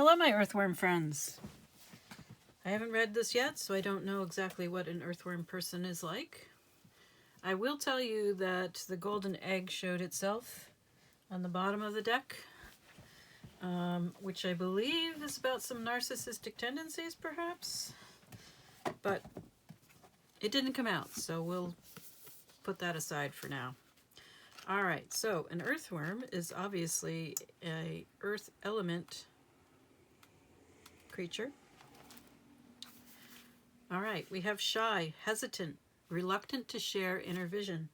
Hello, my earthworm friends. I haven't read this yet, so I don't know exactly what an earthworm person is like. I will tell you that the golden egg showed itself on the bottom of the deck, which I believe is about some narcissistic tendencies, perhaps. But it didn't come out, so we'll put that aside for now. All right, so an earthworm is obviously a earth element creature. All right, we have shy, hesitant, reluctant to share inner vision.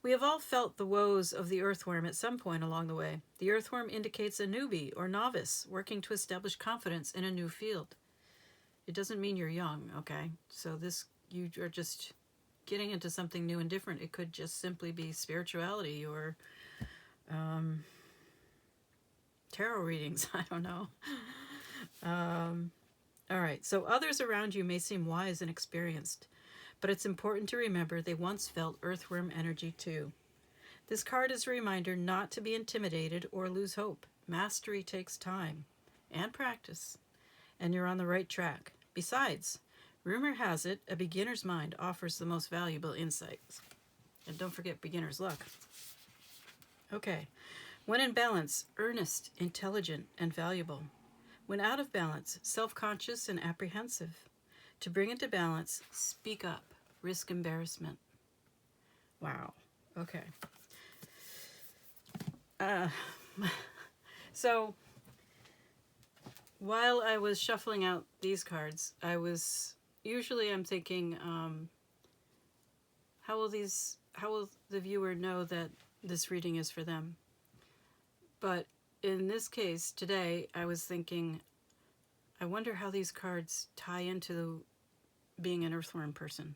We have all felt the woes of the earthworm at some point along the way. The earthworm indicates a newbie or novice working to establish confidence in a new field. It doesn't mean you're young, okay? So you are just getting into something new and different. It could just simply be spirituality or tarot readings. I don't know. All right, so others around you may seem wise and experienced, but it's important to remember they once felt earthworm energy too. This card is a reminder not to be intimidated or lose hope. Mastery takes time and practice, and you're on the right track. Besides, rumor has it a beginner's mind offers the most valuable insights. And don't forget beginner's luck. Okay, when in balance, earnest, intelligent, and valuable. When out of balance, self-conscious and apprehensive. To bring into balance, speak up, risk embarrassment. Wow. Okay. So, while I was shuffling out these cards, I'm thinking, how will the viewer know that this reading is for them? But in this case, today, I was thinking, I wonder how these cards tie into being an earthworm person.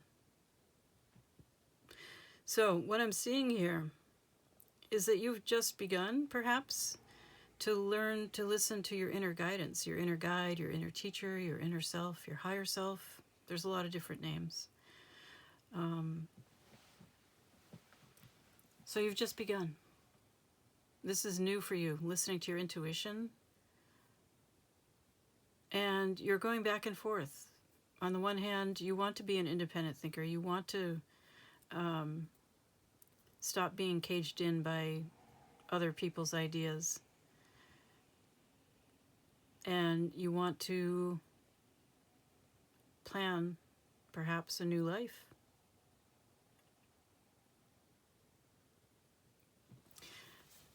So what I'm seeing here is that you've just begun, perhaps, to learn to listen to your inner guidance, your inner guide, your inner teacher, your inner self, your higher self. There's a lot of different names. So you've just begun. This is new for you, listening to your intuition. And you're going back and forth. On the one hand, you want to be an independent thinker. You want to stop being caged in by other people's ideas. And you want to plan, perhaps, a new life.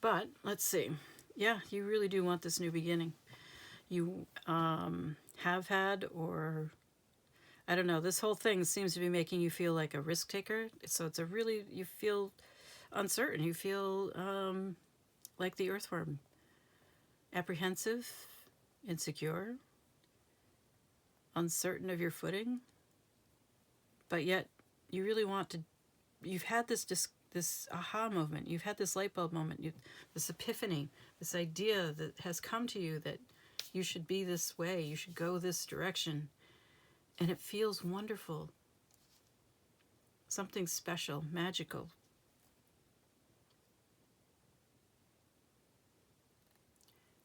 But, let's see. Yeah, you really do want this new beginning. You have had, or I don't know, this whole thing seems to be making you feel like a risk taker. So you feel uncertain. You feel like the earthworm. Apprehensive, insecure, uncertain of your footing. But yet, you really want to, you've had this aha moment. You've had this light bulb moment, this epiphany, this idea that has come to you that you should be this way, you should go this direction. And it feels wonderful. Something special, magical.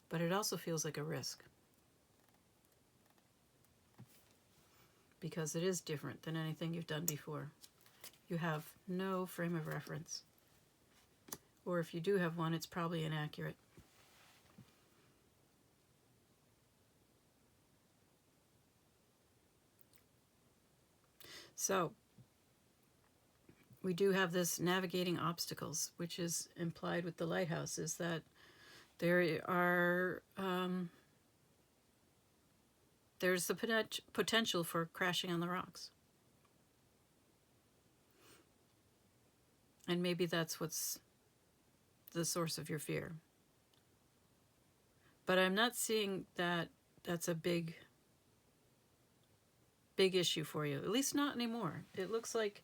But it also feels like a risk. Because it is different than anything you've done before. You have no frame of reference. Or if you do have one, it's probably inaccurate. So, we do have this navigating obstacles, which is implied with the lighthouse, is that there are, there's the potential for crashing on the rocks. And maybe that's what's the source of your fear. But I'm not seeing that that's a big issue for you, at least not anymore. It looks like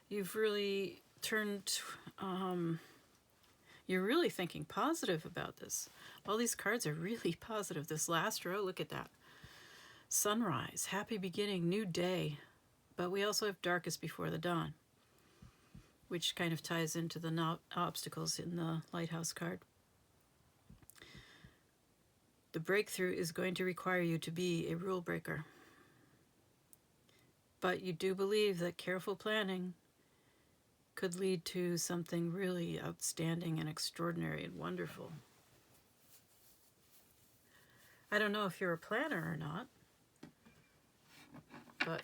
you've really turned, you're really thinking positive about this. All these cards are really positive. This last row, look at that. Sunrise, happy beginning, new day. But we also have darkest before the dawn, which kind of ties into the obstacles in the lighthouse card. The breakthrough is going to require you to be a rule breaker. But you do believe that careful planning could lead to something really outstanding and extraordinary and wonderful. I don't know if you're a planner or not, but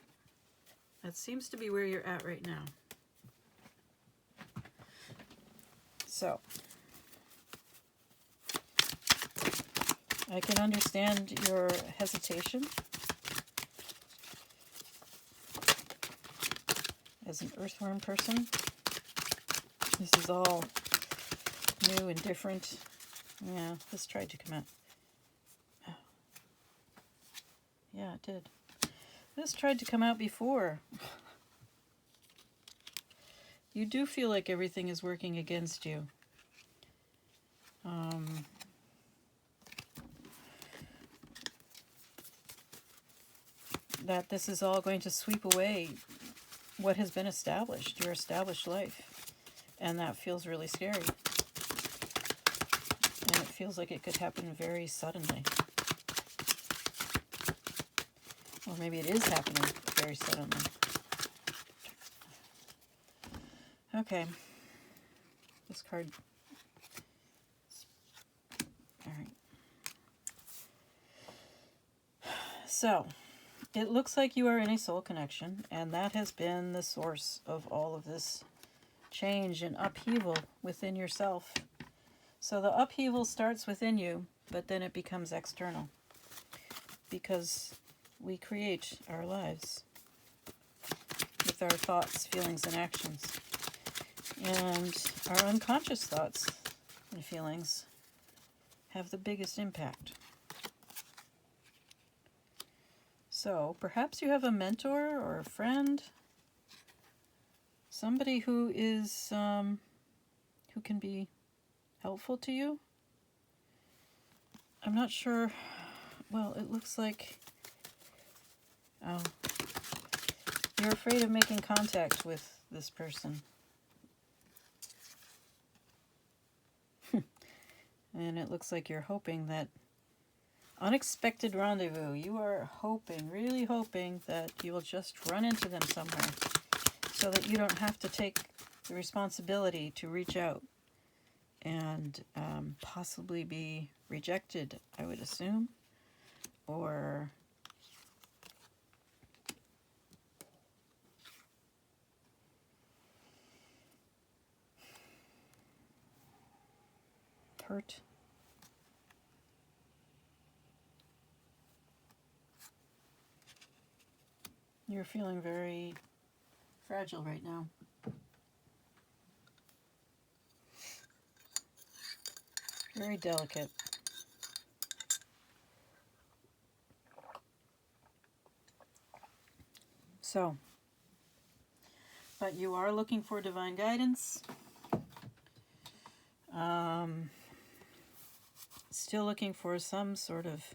that seems to be where you're at right now. So, I can understand your hesitation. As an earthworm person, this is all new and different. Yeah, this tried to come out. Yeah, it did. This tried to come out before. You do feel like everything is working against you. That this is all going to sweep away what has been established, your established life. And that feels really scary. And it feels like it could happen very suddenly. Or maybe it is happening very suddenly. Okay. This card. All right. So, it looks like you are in a soul connection, and that has been the source of all of this change and upheaval within yourself. So the upheaval starts within you, but then it becomes external. Because we create our lives with our thoughts, feelings, and actions. And our unconscious thoughts and feelings have the biggest impact. So perhaps you have a mentor or a friend, somebody who is who can be helpful to you. I'm not sure. Well, it looks like you're afraid of making contact with this person. And it looks like you're hoping that unexpected rendezvous. You are hoping, really hoping that you will just run into them somewhere so that you don't have to take the responsibility to reach out and possibly be rejected, I would assume, or hurt. You're feeling very fragile right now. Very delicate. So, but you are looking for divine guidance. Still looking for some sort of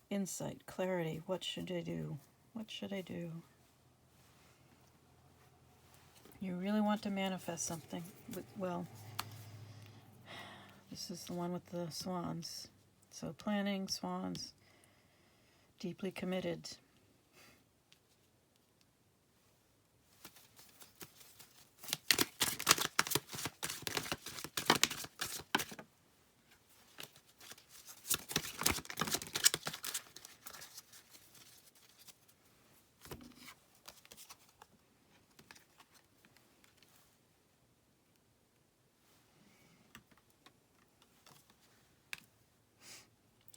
insight, clarity. What should I do? What should I do? You really want to manifest something. Well, this is the one with the swans. So planning, swans, deeply committed.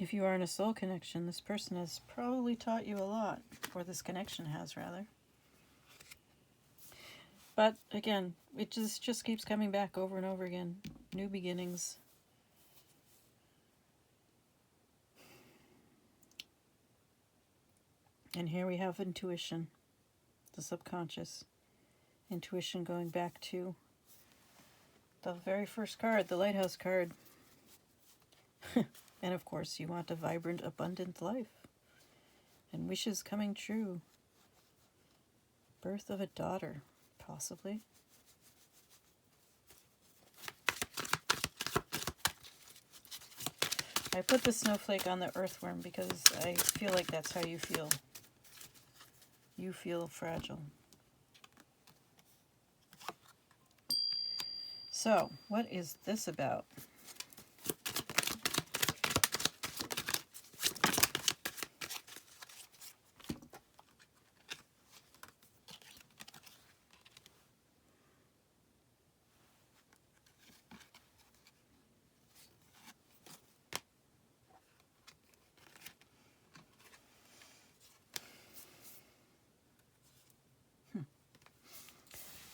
If you are in a soul connection, this person has probably taught you a lot, or this connection has, rather. But again, it just keeps coming back over and over again. New beginnings. And here we have intuition, the subconscious. Intuition going back to the very first card, the lighthouse card. And of course, you want a vibrant, abundant life. And wishes coming true. Birth of a daughter, possibly. I put the snowflake on the earthworm because I feel like that's how you feel. You feel fragile. So, what is this about?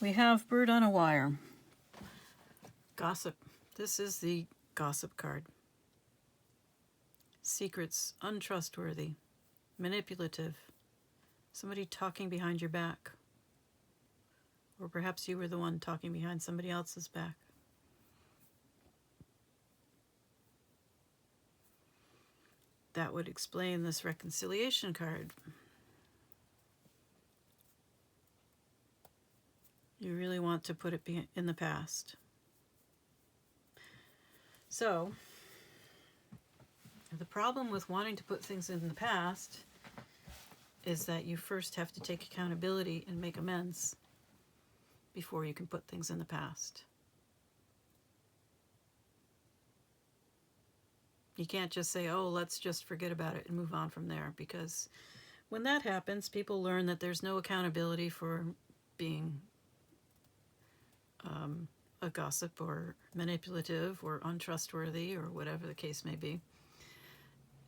We have Bird on a Wire. Gossip. This is the gossip card. Secrets, untrustworthy, manipulative, somebody talking behind your back. Or perhaps you were the one talking behind somebody else's back. That would explain this reconciliation card. You really want to put it in the past. So, the problem with wanting to put things in the past is that you first have to take accountability and make amends before you can put things in the past. You can't just say, oh, let's just forget about it and move on from there, because when that happens, people learn that there's no accountability for being a gossip or manipulative or untrustworthy or whatever the case may be.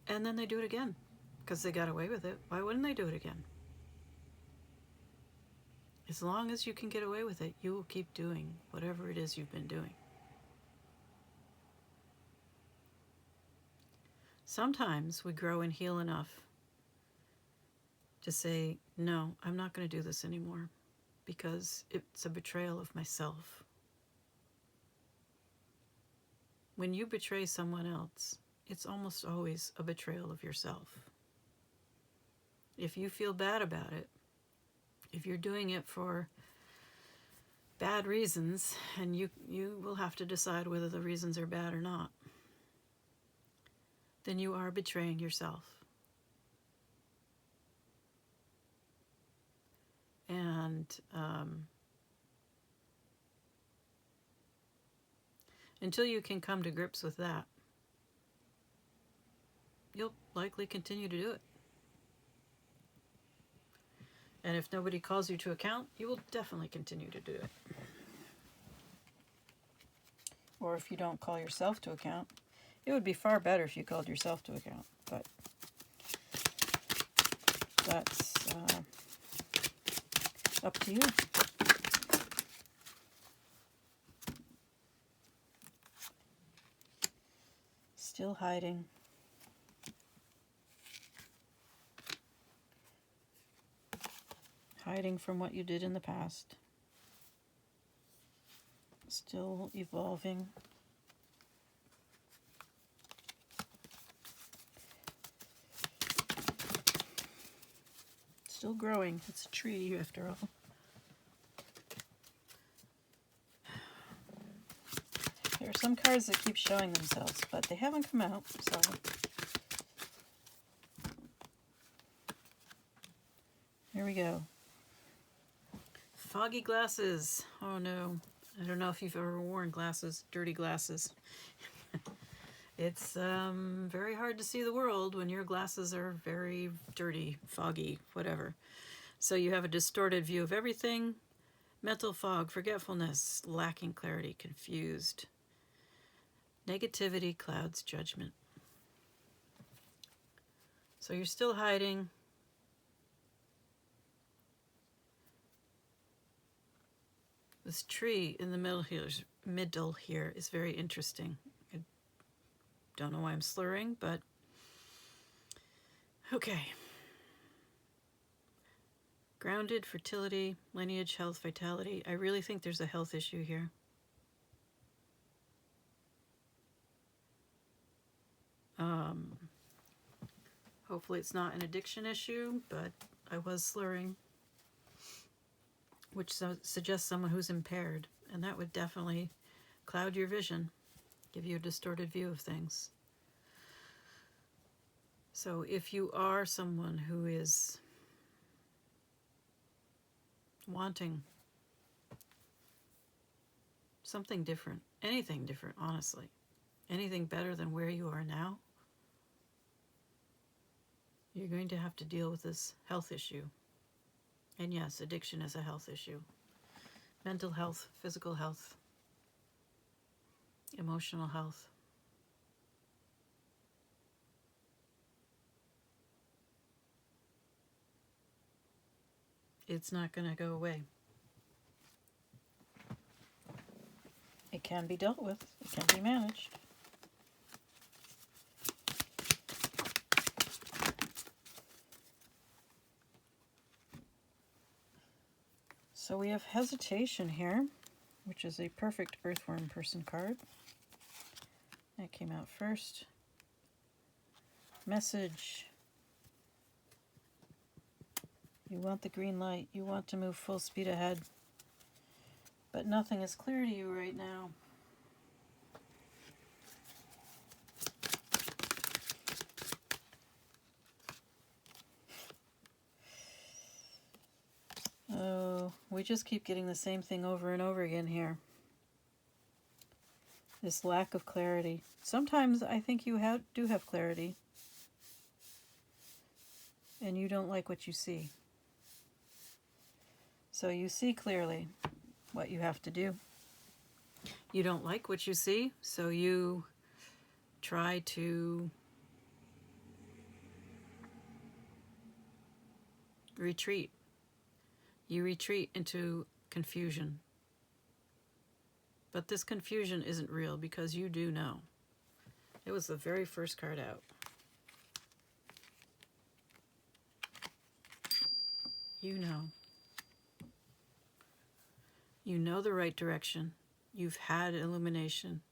And then they do it again because they got away with it. Why wouldn't they do it again? As long as you can get away with it, you will keep doing whatever it is you've been doing. Sometimes we grow and heal enough to say, no, I'm not going to do this anymore because it's a betrayal of myself. When you betray someone else, it's almost always a betrayal of yourself. If you feel bad about it, if you're doing it for bad reasons, and you will have to decide whether the reasons are bad or not, then you are betraying yourself. And until you can come to grips with that, you'll likely continue to do it. And if nobody calls you to account, you will definitely continue to do it. Or if you don't call yourself to account, it would be far better if you called yourself to account. But that's up to you. Still hiding. Hiding from what you did in the past. Still evolving. Still growing. It's a tree after all. There are some cards that keep showing themselves, but they haven't come out, so... Here we go. Foggy glasses. Oh no. I don't know if you've ever worn glasses, dirty glasses. It's very hard to see the world when your glasses are very dirty, foggy, whatever. So you have a distorted view of everything. Mental fog, forgetfulness, lacking clarity, confused. Negativity clouds judgment. So you're still hiding. This tree in the middle here is very interesting. I don't know why I'm slurring, but okay. Grounded, fertility, lineage, health, vitality. I really think there's a health issue here. Hopefully it's not an addiction issue, but I was slurring, which suggests someone who's impaired, and that would definitely cloud your vision, give you a distorted view of things. So if you are someone who is wanting something different, anything different, honestly, anything better than where you are now, you're going to have to deal with this health issue. And yes, addiction is a health issue. Mental health, physical health, emotional health. It's not going to go away. It can be dealt with. It can be managed. So we have hesitation here, which is a perfect earthworm person card. That came out first. Message. You want the green light. You want to move full speed ahead. But nothing is clear to you right now. Oh, we just keep getting the same thing over and over again here. This lack of clarity. Sometimes I think you do have clarity. And you don't like what you see. So you see clearly what you have to do. You don't like what you see, so you try to retreat. You retreat into confusion. But this confusion isn't real because you do know. It was the very first card out. You know. You know the right direction. You've had illumination.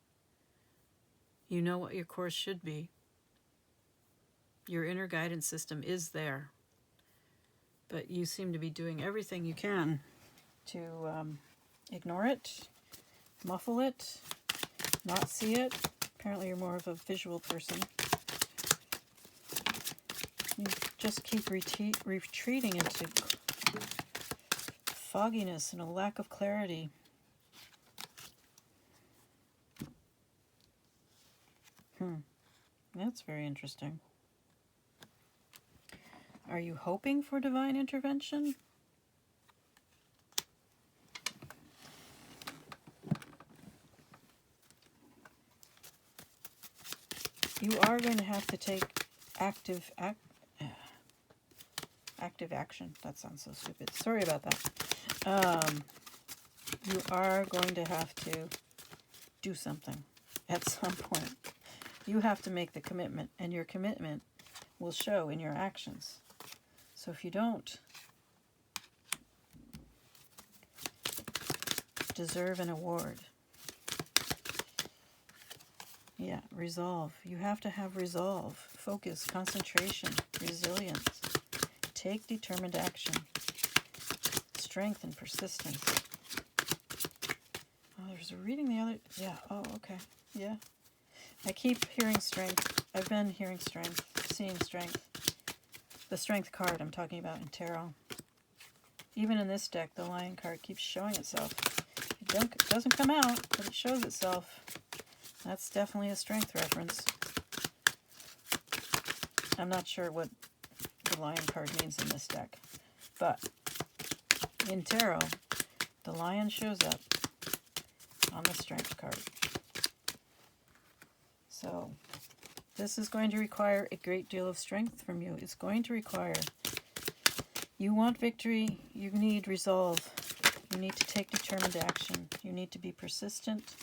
You know what your course should be. Your inner guidance system is there. But you seem to be doing everything you can to ignore it, muffle it, not see it. Apparently you're more of a visual person. You just keep retreating into fogginess and a lack of clarity. That's very interesting. Are you hoping for divine intervention? You are going to have to take active action. That sounds so stupid. Sorry about that. You are going to have to do something at some point. You have to make the commitment, and your commitment will show in your actions. So if you don't deserve an award, yeah, resolve. You have to have resolve, focus, concentration, resilience. Take determined action, strength and persistence. Oh, there's a reading the other, yeah, oh, okay, yeah. I keep hearing strength. I've been hearing strength, seeing strength. The strength card I'm talking about in tarot. Even in this deck, the Lion card keeps showing itself. It doesn't come out, but it shows itself. That's definitely a strength reference. I'm not sure what the Lion card means in this deck. But in tarot, the lion shows up on the strength card. So this is going to require a great deal of strength from you. It's going to require, you want victory, you need resolve. You need to take determined action. You need to be persistent.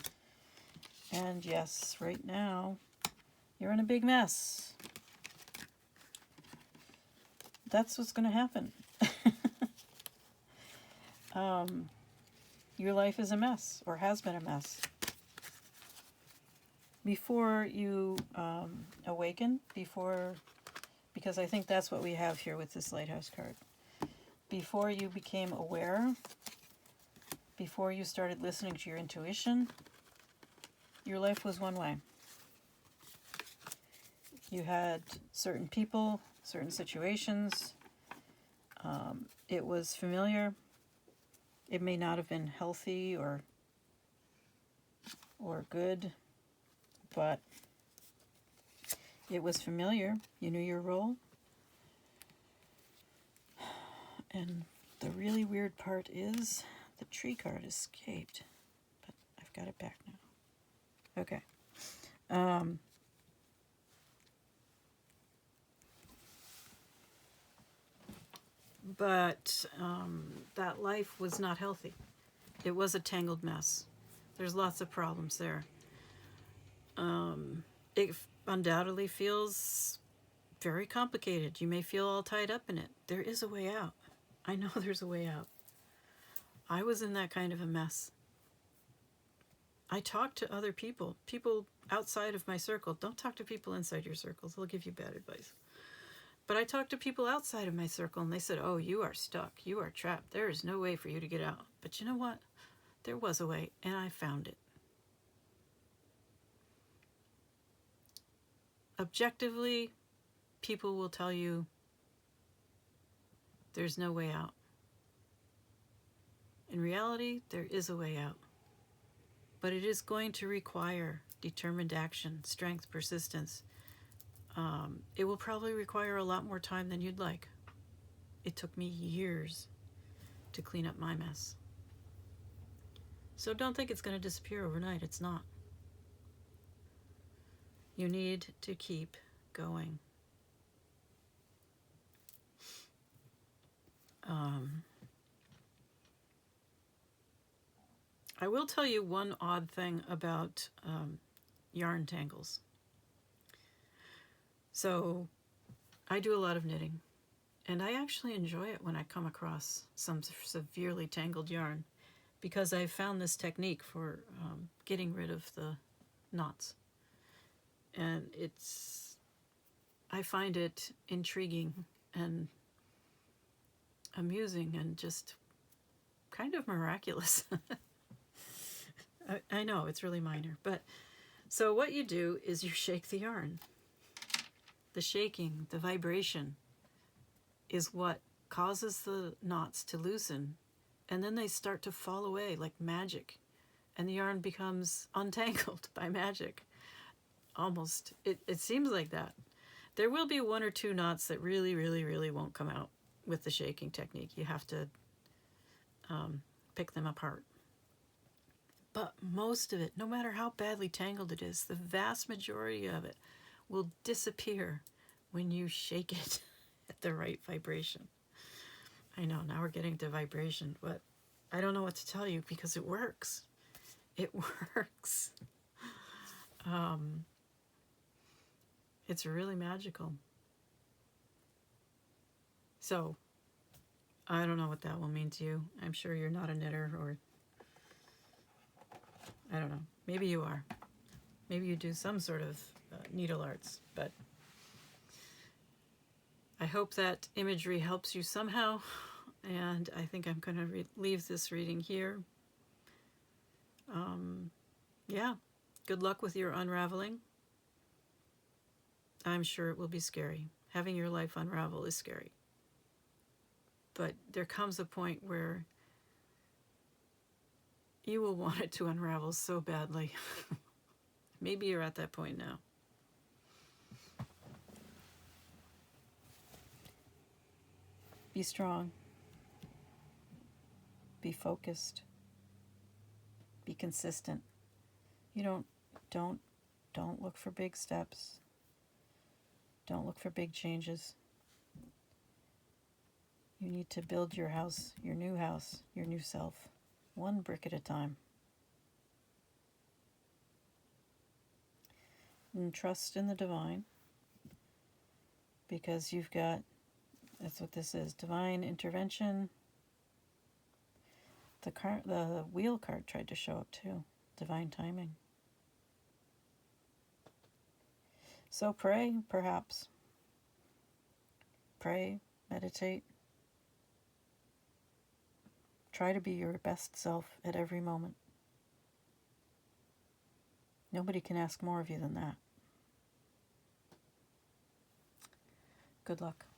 And yes, right now, you're in a big mess. That's what's going to happen. Your life is a mess, or has been a mess. Before you awaken, because I think that's what we have here with this Lighthouse card. Before you became aware, before you started listening to your intuition, your life was one way. You had certain people, certain situations. It was familiar. It may not have been healthy or good, but it was familiar. You knew your role. And the really weird part is the tree card escaped, but I've got it back now. Okay. But that life was not healthy. It was a tangled mess. There's lots of problems there. It undoubtedly feels very complicated. You may feel all tied up in it. There is a way out. I know there's a way out. I was in that kind of a mess. I talked to other people outside of my circle. Don't talk to people inside your circles. They'll give you bad advice. But I talked to people outside of my circle, and they said, oh, you are stuck. You are trapped. There is no way for you to get out. But you know what? There was a way, and I found it. Objectively, people will tell you there's no way out. In reality, there is a way out. But it is going to require determined action, strength, persistence. It will probably require a lot more time than you'd like. It took me years to clean up my mess. So don't think it's going to disappear overnight. It's not. You need to keep going. I will tell you one odd thing about yarn tangles. So I do a lot of knitting, and I actually enjoy it when I come across some severely tangled yarn, because I've found this technique for getting rid of the knots. And I find it intriguing and amusing and just kind of miraculous. I know, it's really minor. But so what you do is you shake the yarn. The shaking, the vibration, is what causes the knots to loosen. And then they start to fall away like magic. And the yarn becomes untangled by magic. Almost. It seems like that. There will be one or two knots that really, really, really won't come out with the shaking technique. You have to pick them apart. But most of it, no matter how badly tangled it is, the vast majority of it will disappear when you shake it at the right vibration. I know, now we're getting to vibration, but I don't know what to tell you because it works. It works. It's really magical. So, I don't know what that will mean to you. I'm sure you're not a knitter, or I don't know. Maybe you are. Maybe you do some sort of needle arts, but I hope that imagery helps you somehow, and I think I'm going to leave this reading here. Yeah, good luck with your unraveling. I'm sure it will be scary. Having your life unravel is scary. But there comes a point where you will want it to unravel so badly. Maybe you're at that point now. Be strong. Be focused. Be consistent. You don't look for big steps. Don't look for big changes. You need to build your house, your new self, one brick at a time. And trust in the divine, because that's what this is, divine intervention. The wheel card tried to show up too, divine timing. So pray, perhaps. Pray, meditate. Try to be your best self at every moment. Nobody can ask more of you than that. Good luck.